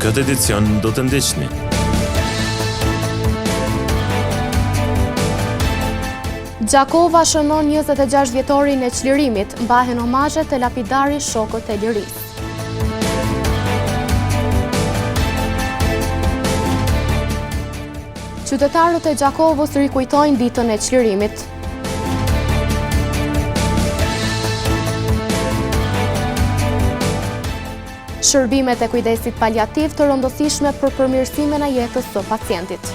këtë edicion do të ndiqni. Gjakova shënon 26 vjetorin e çlirimit, mbahen omazhe te lapidari shokët e lirisë. Qytetarët e Gjakovës rikujtojnë ditën e çlirimit. Shërbimet e kujdesit paliativ të rëndësishme për përmirësimin e jetës së pacientit.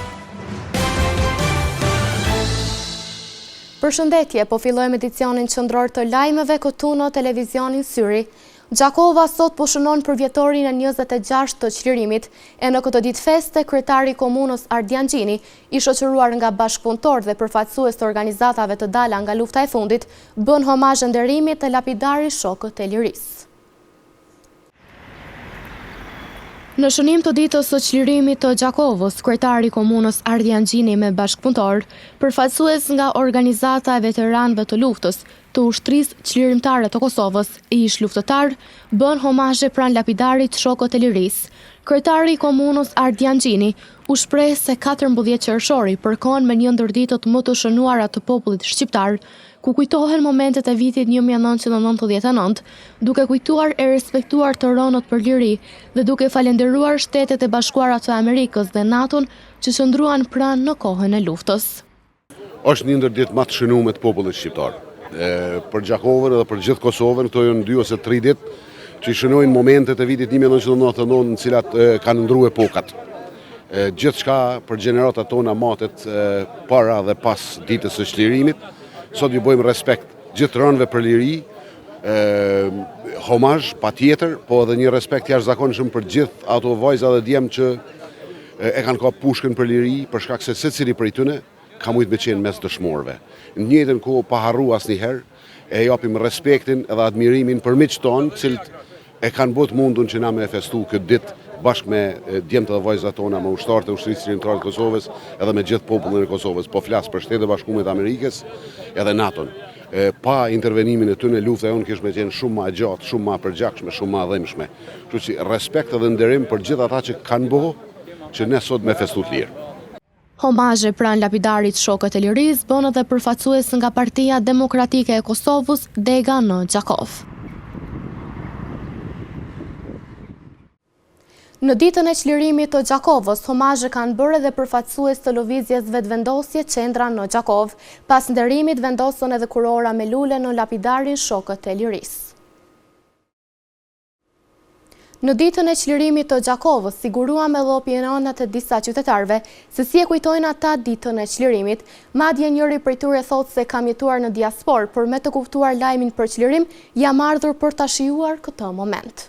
Përshëndetje, po fillojmë edicionin qendror të lajmeve këtu në televizionin Syri. Gjakova sot po shënon për vjetorin e 26 të çlirimit, e në këtë ditë feste kryetari i komunës Ardian Gjini, i shoqëruar nga bashkëpunëtorë dhe përfaqësues të organizatave të dala nga lufta e fundit, bën homazh nderimit të lapidari shokët e lirisë. Në shënim të ditës së çlirimit të Gjakovës, kryetari i komunës Ardian Gjini me bashkëpunëtorë, përfaqësues nga organizata e veteranëve të luftës, të ushtrisë çlirimtare të Kosovës, ish luftëtar, bën homazhe pranë lapidarit shokët e lirisë. Kryetari i komunës Ardian Gjini u shpreh se 14 qershori përkon me një ndër ditët më të shënuara të popullit shqiptar, ku kujtohen momentet e vitit 1999, duke kujtuar e respektuar të rënët për liri dhe duke falenderuar Shtetet e Bashkuara të Amerikës dhe NATO-n që qëndruan pranë në kohën e luftës. Është një ndër ditë më të shënuar të popullit shqiptar. Për Gjakovën dhe për gjithë Kosovën, këto janë 2 ose 3 ditë që i shënojnë momentet e vitit 1999 në cilat kanë ndruar epokat. Gjithçka për gjeneratat tona matet para dhe pas ditës së çlirimit. Sot ju bëjmë respekt gjithë rënëve për liri, homazh patjetër, po edhe një respekt jashtëzakonshëm për gjithë ato vajza dhe djem që e kanë ka pushkën për liri, për shkak se secili prej tyre ka mujt me qenë mes dëshmorëve. Në njëjtën kohë pa harru asnjëherë, e japim respektin edhe admirimin për miqtë tonë, cilët e kanë bërë mundun që na me festu këtë ditë bashkë me djemtë dhe vajzat tona, me ushtarët e ushtrisë çlirimtare të Kosovës, edhe me gjithë popullin e Kosovës, po flas për Shtetet e Bashkuara të Amerikës edhe NATO-n. Pa intervenimin e tyre lufta jonë kishte qenë shumë më e gjatë, shumë më e përgjakshme, shumë më e dhimbshme. Kështu që respekt edhe nderim për gjithë ata që kanë bëu që ne sot me festu të lirë. Homazhe pranë lapidarit shokët e lirisë bën edhe përfaqësues nga Partia Demokratike e Kosovës, Dega në Gjakovë. Në ditën e çlirimit të Gjakovës, homazhe kanë bërë edhe përfaqësues të lëvizjes vetëvendosje Qendra në Gjakovë. Pas nderimit vendosën edhe kurora me lule në lapidarin shokët e lirisë. Në ditën e çlirimit të Gjakovës, siguruam edhe opinionat e disa qytetarëve se si e kujtojnë ata ditën e çlirimit. Madje njëri prej tyre thotë se kam jetuar në diasporë, por me të kuptuar lajmin për çlirim, jam ardhur për ta shijuar këtë moment.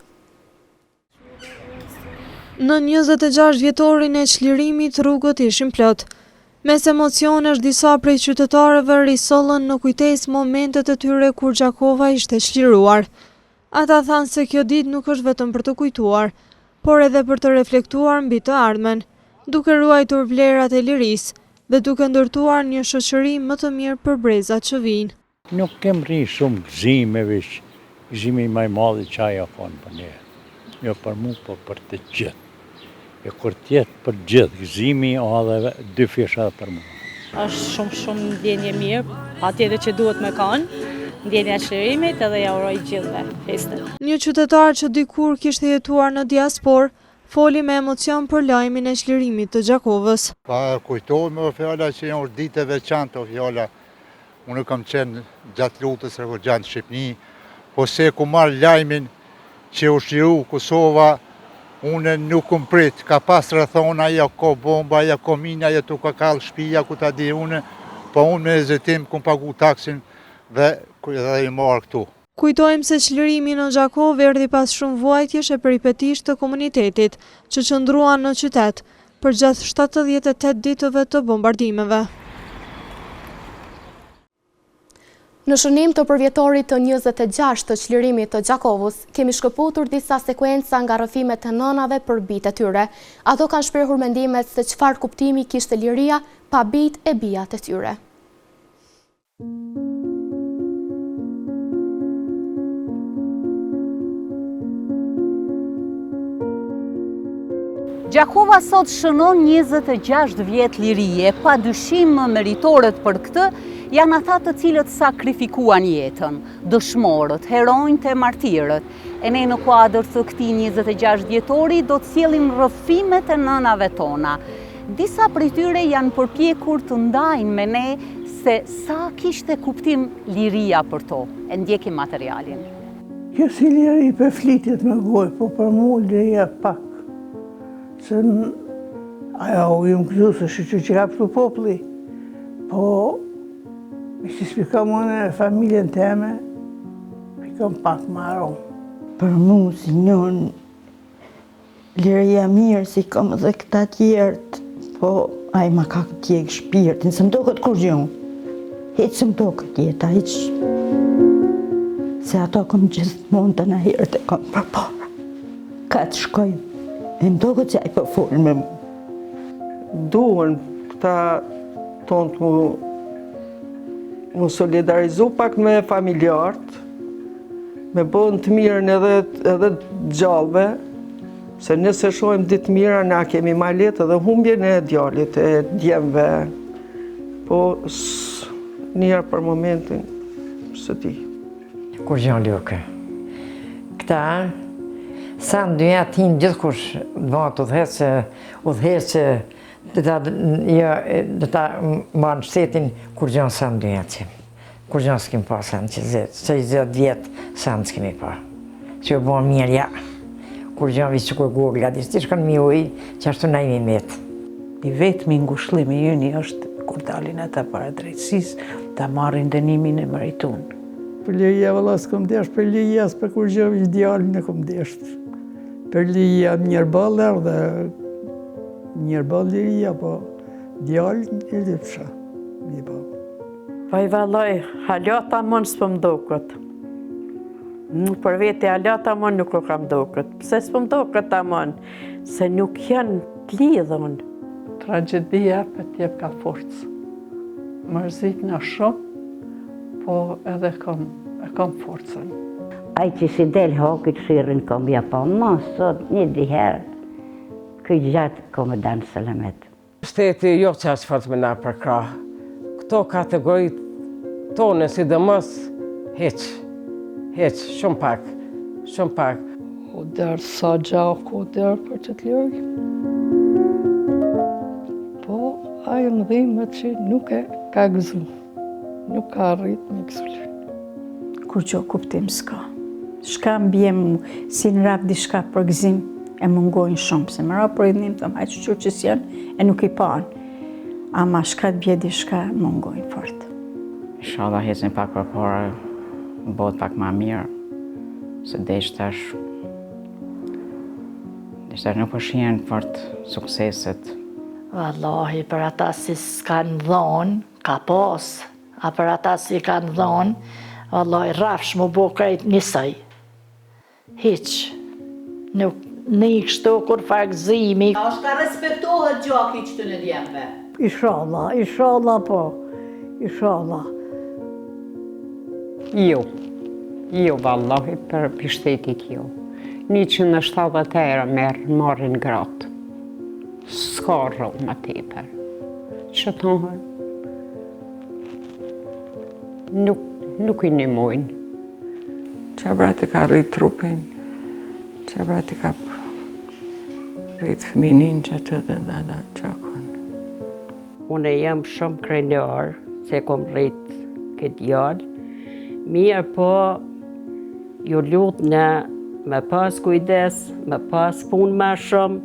Në 26 vjetorin e çlirimit rrugët ishin plot. Mes emocionesh disa prej qytetarëve risollën në kujtesë momentet e tyre kur Gjakova ishte çliruar. Ata thanë se kjo ditë nuk është vetëm për të kujtuar, por edhe për të reflektuar mbi të ardhmen, duke ruajtur vlerat e lirisë dhe duke ndërtuar një shoqëri më të mirë për brezat që vijnë. Nuk kem rri shumë gëzimeve, gëzimi më i madh që ajo kanë për ne. Jo për mua, por për të gjithë. E kur tjetë për gjithë, gëzimi edhe 2 fisha për mua. Është shumë ndjenje mirë, patjetër që duhet me kanë, ndjenja e çlirimit edhe ja uroj gjithëve festën. Një qytetar që dikur kishte jetuar në diasporë, foli me emocion për lajmin e çlirimit të Gjakovës. Pa kujtohem me fjala që janë ditë e veçantë, fjala. Unë kam qenë gjatë luftës gjatë në Shqipëni, po se ku marr lajmin që u çliru Kosova, unë nuk më prit, ka pas rrethona, ja ko bomba, ja ko mina, ja tu ka kallë shtëpia ku ta di unë, po unë me hezitim kum pagu taksin dhe i marr këtu. Kujtojmë se çlirimi në Gjakovë erdhi pas shumë vuajtjesh e peripetish të komunitetit që qëndruan në qytet përgjatë 78 ditëve të bombardimeve. Në shënim të përvjetorit të 26 të çlirimit të Gjakovës, kemi shkëputur disa sekuenca nga rrëfimet e nënave për bijtë e tyre. Ato kanë shprehur mendimet se çfarë kuptimi kishte liria pa bijtë e bijat e tyre. Gjakova sot shënon 26 vjet lirie, pa dyshim meritoret për këtë janë ata të cilët sakrifikuan jetën, dëshmorët, heronjtë e martirët. E ne në kuadër të këtij 26 vjetori do të sjellim rrëfimet e nënave tona. Disa prej tyre janë përpjekur të ndajnë me ne se sa kishte kuptim liria për to. E ndjekim materialin. Kjo si liri për flitit me gojë, po për mu liria pak. Se ajo ju më këtu se shqyqy që ka përtu popli, po me që spikam unë e familjen teme, pikam pak maron. Për mu si njën liria mirë si kam dhe këta tjertë, po a i ma ka tjekë shpirtin, se më do këtë kur gjonë. Heqë se më do këtë jeta, heqë. Se ato kom gjithmonë të në herët e kom për para. Ka të shkojnë, e më do këtë që a i për folë me mu. Duhen këta tonë të mu solidarizu pak me familjartë, me bënë të mirën edhe gjallëve, se nëse shojmë ditë mira, na kemi ma letë edhe humbjen e djallit, e djemve, po njerë për momentin së ti. Kur gjanë lukë. Këta, sa në dyja tinë gjithë kush të udhëheqë dhe ta marë në shtetin kur gjanë sa në dyja tinë. Kur gjanë s'kim pa sa në që i 10 vjetë sa në s'kimi pa. Që u bënë mirë, ja. Kur gjanë vishë që kur gurë, ti shkanë mi ujë, që ashtu na imi metë. I vetëmi ngushëllimi jëni është kur dalin ata para drejtësisë, ta marrin dënimin e merituar. Për lirija valla s'kom desh, për lirija s'per kur gjë vishë djallin e kom desh. Për lirija njërë balër dhe njërë balë lirija, po djallin e lipësha. Pa i vallaj, halata mënë s'pëm do këtë. Nuk për vete halata mënë nuk kam do këtë. Pse s'pëm do këtë ta mënë? Se nuk janë të lidhën. Tragedia për t'jep ka forcë. Mërzit në shumë, po edhe kam forcën. Ai që si del hokit shirën kom Japon, ma sot një diherë, këj gjatë kom e danë sëlemet. Shteti jo që është fërtë me na përkra. Këto kategorit tonë, sidomos, heq, shumë pak. O derë sa gjaku, o derë për që t'lirë. Po, ajo më dhimë që nuk e ka gëzu, nuk ka rritë me gëzullë. Kur gjo kuptim s'ka. Shka mbjem si në rap di shka për gëzim e mungojnë shumë, se më rap për idhnim të më hajtë që s'janë e nuk i panë. Ama shka të bjedi shka mungojnë fort. Inshallah hecin pak për para, bëhet pak ma mirë, se deshtash nuk përshihen fort sukseset. Wallahi, për ata si s'kanë dhonë, ka pas, a për ata si kanë dhonë, wallahi, rafsh më bo krejt njësaj. Hiq, nuk një kështu kur fakzimi. A është ka respektohet gjaki që të në djemve? Inshallah po, inshallah. Jo, vallahi, për shtetit jo. 170 euro marrin gratë. S'ka rrë më tepër. Që thonë, nuk i nimojnë. Qabrati ka rritë trupin, qabrati ka rritë fëminin që të dhe qakon. Unë jam shumë krenjar, se kom rritë këtë djallë. Mirë po, ju lutë në me pas kujdes, me pas punë ma shumë,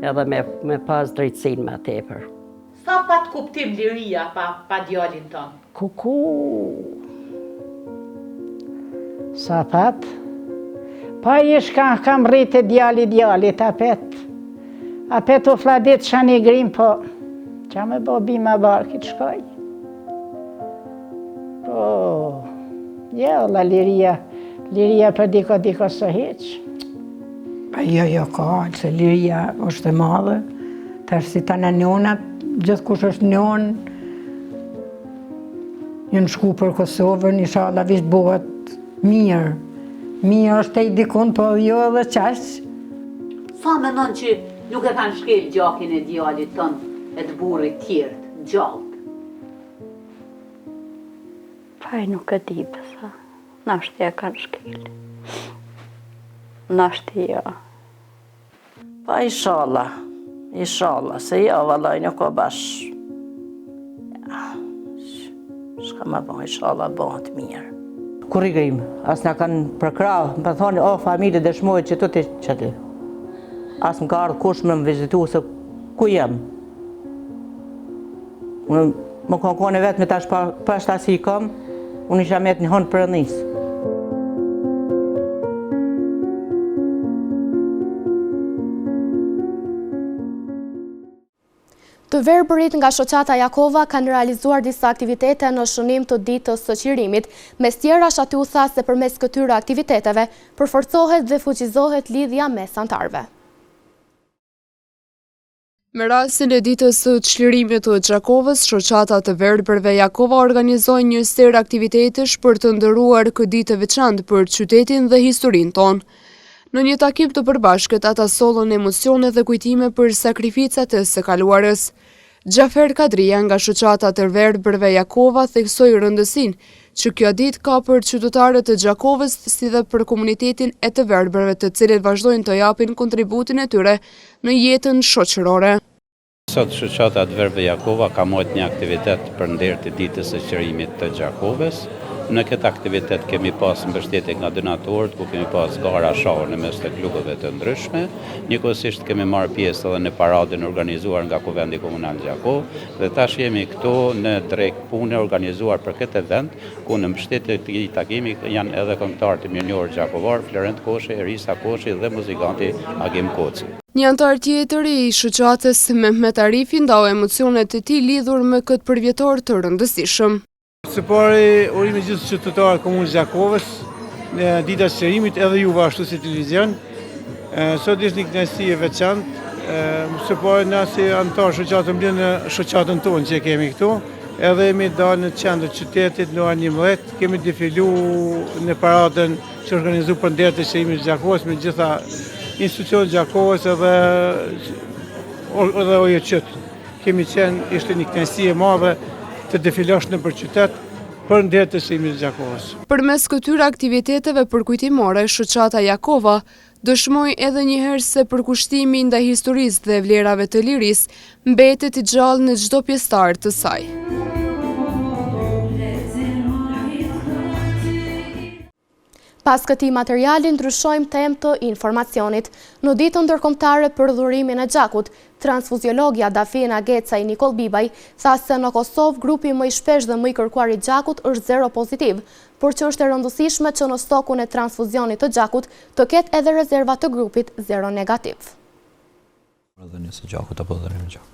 edhe me pas drejtsin ma tepër. Sa pat kuptim liria pa djallin tonë? Kuku, sa pat? Pa ish kam rritë djallit apet. Apet u fladit shani grim, po qa me bo bima barkit shkoj. Po, la liria për diko së heq. Pa jo ka, se liria është e madhe, tash si ta në njonat, gjithë kush është njon, njën shku për Kosovën, inshallah visht bëhet mirë. Mirë është e i dikun, po jo edhe qash. Sa menon që Nuk e kanë shkel gjakin e djalit tënë e të burrit tjerë, gjallë. Paj nuk e di pësa, nashtë e kanë shkel. Nashtë ja. Pa inshallah, se ja vallaj nuk o bash. Shka ma bon, inshallah bon të mirë. Kur i grim, as na kanë përkra, më thonë, o familje dëshmojë që të të qëti. As më ka ardhë kush me më vizitu se ku jem. Unë më konkone vetë me tash pas ta si i kam, unë isha met një honë për njësë. Të verbërit nga shoqata Jakova kanë realizuar disa aktivitete në shënim të ditës së qirimit. Mes tjerash aty u tha se përmes këtyre aktiviteteve përforcohet dhe fuqizohet lidhja mes anëtarëve. Me rastin e ditës së çlirimit të Gjakovës, shoqata të verbërve Jakova organizojnë një ser aktivitetesh për të ndëruar këtë ditë të veçantë për qytetin dhe historinë tonë. Në një takim të përbashkët, ata sollën emocione dhe kujtime për sakrificat e së kaluarës. Gjafer Kadria nga shoqata të verbërve Jakova theksoi rëndësinë që kjo ditë ka për qytetarët e Gjakovës si dhe për komunitetin e të verbërve të cilët vazhdojnë të japin kontributin e tyre në jetën shoqërore. Sot shoqata të verbëve Jakova ka marrë një aktivitet për nder të ditës së qirimit të Gjakovës. Në këtë aktivitet kemi pas mbështetje nga donatorët, ku kemi pas gara shau në mes të klubeve të ndryshme. Njëkohësisht kemi marrë pjesë edhe në paradën organizuar nga Kuvendi Komunal Gjakovë dhe tash jemi këtu në drek pune organizuar për këtë event, ku në mbështetje të këtij takimi janë edhe këngëtarët e mirënjohur gjakovar, Florent Koshi, Erisa Koshi dhe muzikanti Agim Koci. Një anëtar tjetër i shoqatës Mehmet Arifi ndau emocionet e tij lidhur me këtë përvjetor të rëndësishëm. Së pari, urime gjithë qytetarët komunës Gjakovës, në dita së qirimit edhe juve ashtu si televizion. Sot ishte një kënaqësi e veçantë. Së pari, na si anëtar shoqatë mbledh në shoqatën tonë që kemi këtu, edhe jemi dalë në qendër të qytetit në orën 11, kemi defilu në paradën që organizu për nder të qirimit të Gjakovës me gjitha institucionet Gjakovës edhe OJQ. Kemi qenë, ishte një kënaqësi e madhe të defilosh në për qytet për nder të qirimit të Gjakovës. Përmes këtyre aktiviteteve përkujtimore, shoqata Jakova dëshmoi edhe një herë se përkushtimi ndaj historisë dhe vlerave të lirisë mbetet i gjallë në çdo pjesëtar të saj. Pas këtij materiali ndryshojmë temë të informacionit. Në ditën ndërkombëtare për dhurimin e gjakut, transfuziologja Dafina Gecaj Nikol Bibaj tha se në Kosovë grupi më i shpesh dhe më i kërkuar i gjakut është zero pozitiv, por që është e rëndësishme që në stokun e transfuzionit të gjakut të ketë edhe rezerva të grupit zero negativ. Dhënies së gjakut apo dhurimi i gjakut.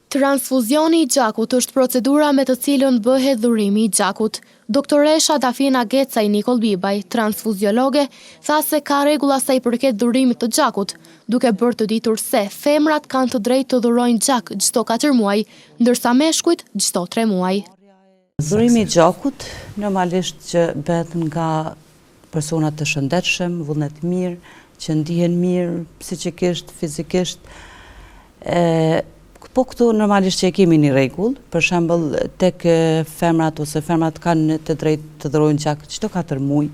Transfuzioni i gjakut është procedura me të cilën bëhet dhurimi i gjakut. Doktoresha Dafina Gecaj Nikol Bibaj, transfuziologe, tha se ka rregulla sa i përket dhurimit të gjakut, duke bërë të ditur se femrat kanë të drejtë të dhurojnë gjak çdo 4 muaj, ndërsa meshkujt çdo 3 muaj. Dhurimi i gjakut normalisht që bëhet nga persona të shëndetshëm, vullnet mirë, që ndihen mirë psikikisht, fizikisht. Po këtu normalisht që e kemi një rregull, për shembull tek femrat ose femrat kanë të drejtë të dhurojnë gjak çdo 4 muaj,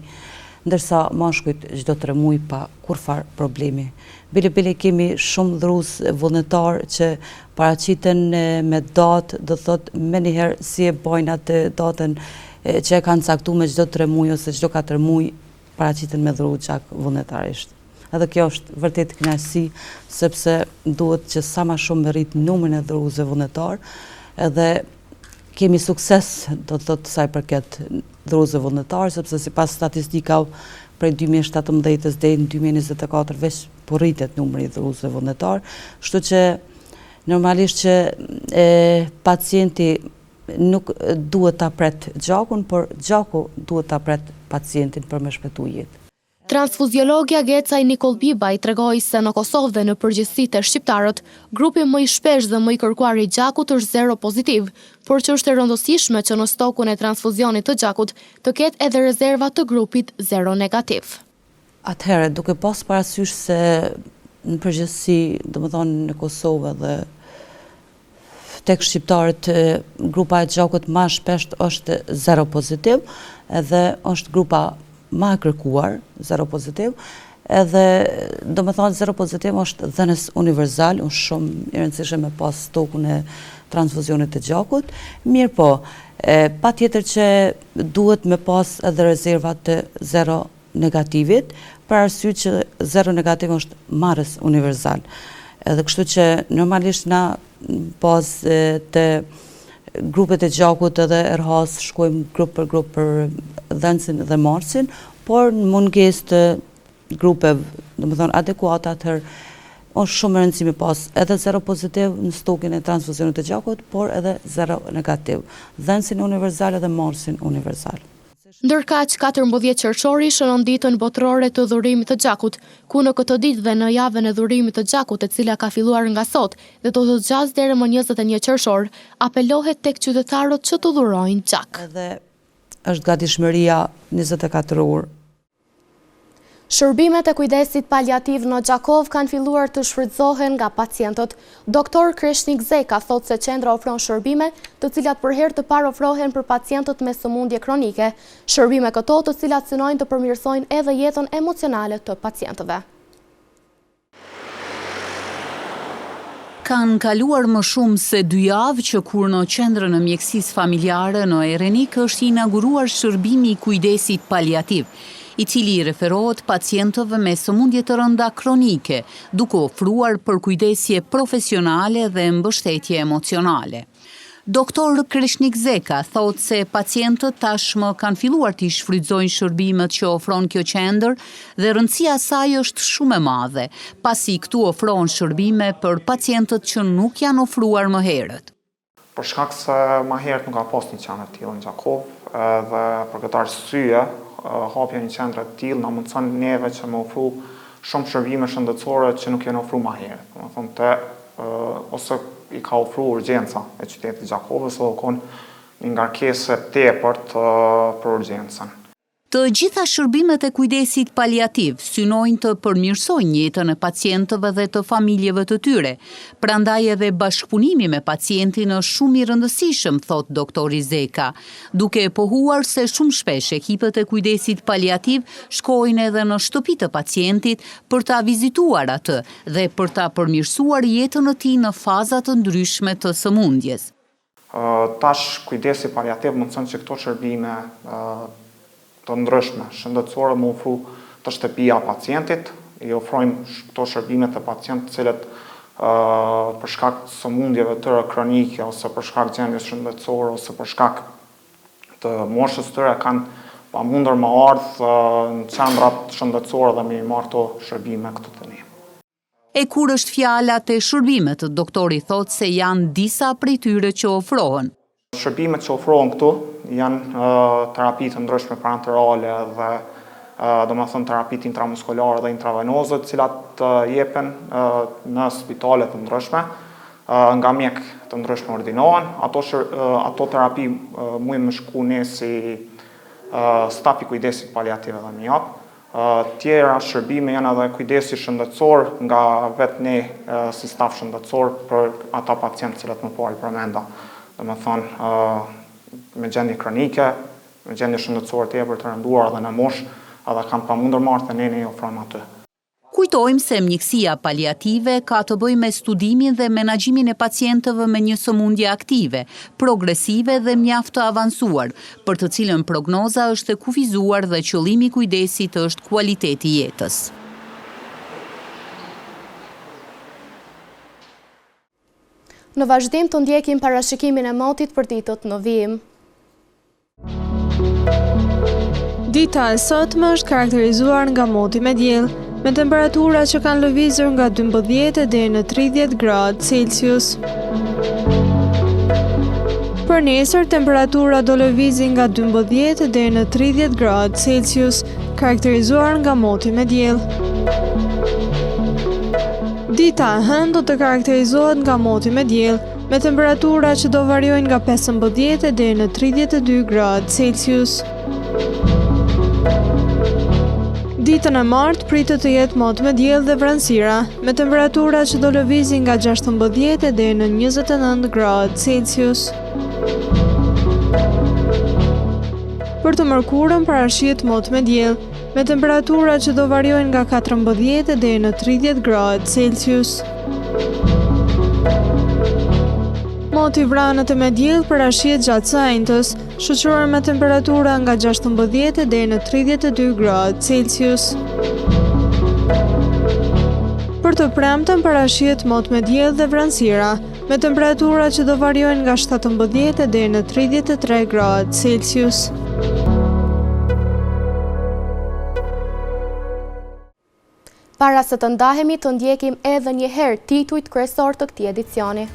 ndërsa mashkujt çdo 3 muaj pa kurfar problemi. Bile kemi shumë dhurues vullnetar që paraqiten me datë, do thotë menjëherë si e bojnë atë datën që e kanë caktuar me çdo 3 muaj ose çdo 4 muaj, paraqiten me dhuru gjak vullnetarisht. Edhe kjo është vërtet kënaqësi, sepse duhet që sa më shumë rrit numrin e dhuruesve vullnetar, edhe kemi sukses, do të thotë sa i përket dhuruesve vullnetar, sepse sipas statistikave prej 2017 deri në 2024 veç po rritet numri i dhuruesve vullnetar, kështu që normalisht që pacienti nuk duhet ta pret gjakun, por gjaku duhet ta pret pacientin për me shpëtu jetë. Transfuziologja Gecaj Nikol Bibaj tregoi se në Kosovë dhe në përgjithësi te shqiptarët, grupi më i shpesh dhe më i kërkuar i gjakut është zero pozitiv, por që është e rëndësishme që në stokun e transfuzionit të gjakut të ketë edhe rezerva të grupit zero negativ. Atëherë, duke pas parasysh se në përgjithësi, domethënë në Kosovë dhe tek shqiptarët grupa e gjakut më shpesh është zero pozitiv, edhe është grupa më e kërkuar, zero pozitiv, edhe domethënë zero pozitiv është dhënës universal, është shumë i rëndësishme me pas stokun e transfuzionit të gjakut. Mirë po, patjetër që duhet me pas edhe rezervat të zero negativit, për arsye që zero negativ është marrës universal. Edhe kështu që normalisht na pas të grupet e gjakut edhe erhas shkojmë grup për dhënësin dhe marsin, por në mungesë të grupeve, domethënë adekuate, atëherë është shumë e rëndësishme pas edhe zero pozitiv në stokin e transfuzionit të gjakut, por edhe zero negativ, dhënësin universal dhe marsin universal. Ndërkaq 14 qershori shënon ditën botërore të dhurimit të gjakut, ku në këtë ditë dhe në javën e dhurimit të gjakut, e cila ka filluar nga sot dhe do të zgjasë deri më 21 qershor, apelohet tek qytetarët që të dhurojnë gjak. Edhe është gatishmëria 24 orë. Shërbimet e kujdesit paliativ në Gjakov kanë filluar të shfrytëzohen nga pacientët. Doktor Kreshnik Zeka thot se qendra ofron shërbime të cilat për herë të parë ofrohen për pacientët me sëmundje kronike, shërbime këto të cilat synojnë të përmirësojnë edhe jetën emocionale të pacientëve. Kanë kaluar më shumë se 2 javë që kur në qendrën e mjekësisë familjare në Erenik është inauguruar shërbimi i kujdesit paliativ, i cili i referohet pacientëve me sëmundje të rënda kronike, duke ofruar për kujdesje profesionale dhe mbështetje emocionale. Doktor Kreshnik Zeka thot se pacientët tashmë kanë filluar të shfrytëzojnë shërbimet që ofron kjo qendër dhe rëndësia saj është shumë e madhe, pasi këtu ofron shërbime për pacientët që nuk janë ofruar më herët. Për shkak se më herët nuk ka pas një qendër të tillë në Gjakov, dhe për këtë arsye hapja një qendre të tillë na mundson neve që më ofru shumë shërbime shëndetësore që nuk janë ofruar më herët. Domethënë ose i ka ofruar urgjenca e qytetit Gjakovës, ose kanë një ngarkesë tepërt për urgjencën. Të gjitha shërbimet e kujdesit paliativ synojnë të përmirësojnë jetën e pacientëve dhe të familjeve të tyre. Prandaj edhe bashkëpunimi me pacientin është shumë i rëndësishëm, thot doktori Zeka, duke e pohuar se shumë shpesh ekipet e kujdesit paliativ shkojnë edhe në shtëpi të pacientit për ta vizituar atë dhe për ta përmirësuar jetën e tij në faza të ndryshme të sëmundjes. Tash kujdesi paliativ mundson që këto shërbime të ndryshme shëndetësore më ofru të shtëpia pacientit, i ofrojmë këto shërbime të pacientë të cilët për shkak të sëmundjeve të tyre kronike ose për shkak gjendjes shëndetësore ose për shkak të moshës tyre kanë pamundur më ardhë në qendrat shëndetësore dhe me i marrë këto shërbime këtu të ne. E kur është fjala te shërbimet, doktori thot se janë disa prej tyre që ofrohen. Shërbimet që ofrohen këtu janë terapi të ndryshme parenterale dhe domethënë terapi intramuskulare dhe intravenoze, të cilat jepen në spitale të ndryshme, nga mjek të ndryshme ordinohen. Ato terapi mujnë më shku ne si stafi kujdesit paliativ dhe më jap. Tjera shërbime janë edhe kujdesi shëndetësor nga vetë ne si staf shëndetësor për ata pacientë cilat më parë përmenda. Domethënë me gjendje kronike, me gjendje shëndetësore tepër të rënduar dhe në moshë, edhe kanë pamundur marrë dhe ne i ofrojmë aty. Kujtojmë se mjekësia paliative ka të bëjë me studimin dhe menaxhimin e pacientëve me një sëmundje aktive, progresive dhe mjaft të avancuar, për të cilën prognoza është e kufizuar dhe qëllimi i kujdesit është kualiteti i jetës. Në vazhdim të ndjekim parashikimin e motit për ditët në vijim. Dita e sotme është karakterizuar nga moti me diell, me temperatura që kanë lëvizur nga 12 deri në 30 gradë Celsius. Për nesër, temperatura do lëvizi nga 12 deri në 30 gradë Celsius, karakterizuar nga moti me diell. Dita e hënë do të karakterizohet nga moti me diell, me temperatura që do variojnë nga 15 deri në 32 gradë Celsius. Ditën e martë pritet të jetë motë me diell dhe vranësira, me temperatura që do lëvizin nga 16 deri në 29 gradë Celsius. Për të mërkurën parashihet motë me diell, me temperatura që do variojnë nga 14 deri në 30 gradë Celsius. Moti vranët e me diell parashihet gjatë së enjtës, shoqëruar me temperatura nga 16 deri në 32 gradë Celsius. Për të premten parashihet motë me diell dhe vranësira, me temperatura që do variojnë nga 17 deri në 33 gradë Celsius. Para se të ndahemi, të ndjekim edhe një herë titujt kryesor të këtij edicioni.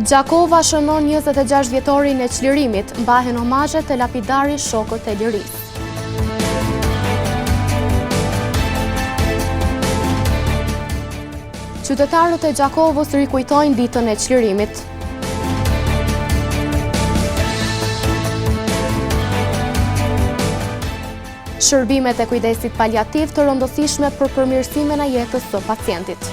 Gjakova shënon 26 vjetorin e çlirimit, mbahen omazhet e lapidari shokët e lirisë. Qytetarët e Gjakovës rikujtojnë ditën e çlirimit. Shërbimet e kujdesit paliativ të rëndësishme për përmirësimin e jetës së pacientit.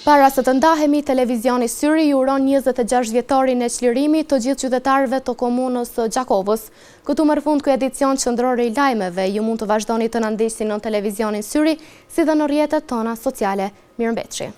Para se të ndahemi, televizioni Syri ju uron 26 vjetorin e çlirimit të gjithë qytetarëve të komunës së Gjakovës. Këtu merr fund ky edicion qendror i lajmeve. Ju mund të vazhdoni të na ndihni në televizionin Syri, si dhe në rrjetet tona sociale. Mirëmbëjtje.